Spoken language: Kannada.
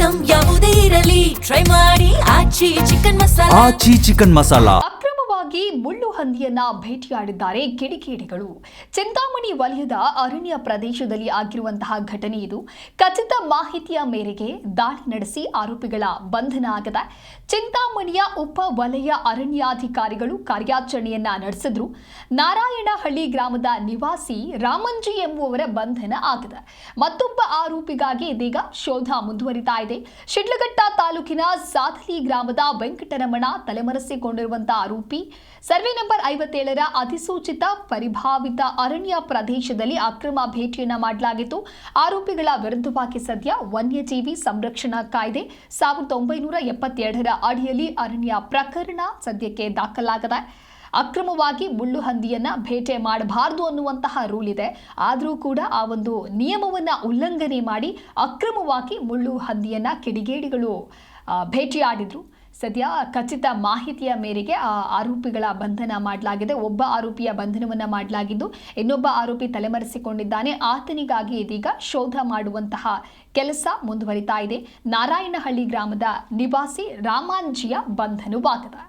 ಐಟಂ ಯಾವುದೇ ಇರಲಿ ಟ್ರೈ ಮಾಡಿ ಆಚಿ ಚಿಕನ್ ಮಸಾಲಾ. ಅಕ್ರಮವಾಗಿ ಮುಳ್ಳು ಹಂದಿಯನ್ನ ಭೇಟಿಯಾಡಿದ್ದಾರೆ ಕಿಡಿಗೇಡಿಗಳು. ಚಿಂತಾಮಣಿ ವಲಯದ ಅರಣ್ಯ ಪ್ರದೇಶದಲ್ಲಿ ಆಗಿರುವಂತಹ ಘಟನೆ ಇದು. ಖಚಿತ ಮಾಹಿತಿಯ ಮೇರೆಗೆ ದಾಳಿ ನಡೆಸಿ ಆರೋಪಿಗಳ ಬಂಧನ ಆಗಿದೆ. ಚಿಂತಾಮಣಿಯ ಉಪ ವಲಯ ಅರಣ್ಯಾಧಿಕಾರಿಗಳು ಕಾರ್ಯಾಚರಣೆಯನ್ನ ನಡೆಸಿದ್ರು. ನಾರಾಯಣಹಳ್ಳಿ ಗ್ರಾಮದ ನಿವಾಸಿ ರಾಮಂಜಿ ಎಂಬುವವರ ಬಂಧನ ಆಗಿದೆ. ಮತ್ತೊಬ್ಬ ಆರೋಪಿಗಾಗಿ ಇದೀಗ ಶೋಧ ಮುಂದುವರಿತಾ ಇದೆ. ಶಿಡ್ಲಘಟ್ಟ ತಾಲೂಕಿನ ಸಾದಲಿ ಗ್ರಾಮದ ವೆಂಕಟರಮಣ ತಲೆಮರೆಸಿಕೊಂಡಿರುವಂತಹ ಆರೋಪಿ ಸರ್ವೆ ನಂಬರ್ 57ರ ಅಧಿಸೂಚಿತ ಪರಿಭಾವಿತ ಅರಣ್ಯ ಪ್ರದೇಶದಲ್ಲಿ ಅಕ್ರಮ ಭೇಟಿಯನ್ನ ಮಾಡಲಾಗಿತ್ತು. ಆರೋಪಿಗಳ ವಿರುದ್ಧವಾಗಿ ಸದ್ಯ ವನ್ಯಜೀವಿ ಸಂರಕ್ಷಣಾ ಕಾಯ್ದೆ 1972ರ ಅಡಿಯಲ್ಲಿ ಅರಣ್ಯ ಪ್ರಕರಣ ಸದ್ಯಕ್ಕೆ ದಾಖಲಾಗಿದೆ. ಅಕ್ರಮವಾಗಿ ಮುಳ್ಳು ಹಂದಿಯನ್ನ ಭೇಟೆ ಮಾಡಬಾರದು ಅನ್ನುವಂತಹ ರೂಲ್ ಇದೆ. ಆದರೂ ಕೂಡ ಆ ಒಂದು ನಿಯಮವನ್ನ ಉಲ್ಲಂಘನೆ ಮಾಡಿ ಅಕ್ರಮವಾಗಿ ಮುಳ್ಳು ಹಂದಿಯನ್ನ ಕಿಡಿಗೇಡಿಗಳು ಭೇಟಿಯಾಡಿದ್ರು. ಸದ್ಯ ಖಚಿತ ಮಾಹಿತಿಯ ಮೇರೆಗೆ ಆರೋಪಿಗಳ ಬಂಧನ ಮಾಡಲಾಗಿದೆ. ಒಬ್ಬ ಆರೋಪಿಯ ಬಂಧನವನ್ನ ಮಾಡಲಾಗಿದ್ದು ಇನ್ನೊಬ್ಬ ಆರೋಪಿ ತಲೆಮರೆಸಿಕೊಂಡಿದ್ದಾನೆ. ಆತನಿಗಾಗಿ ಇದೀಗ ಶೋಧ ಮಾಡುವಂತಹ ಕೆಲಸ ಮುಂದುವರಿತಾ ಇದೆ. ನಾರಾಯಣಹಳ್ಳಿ ಗ್ರಾಮದ ನಿವಾಸಿ ರಾಮಾಂಜಿಯ ಬಂಧನವಾಗಿದೆ.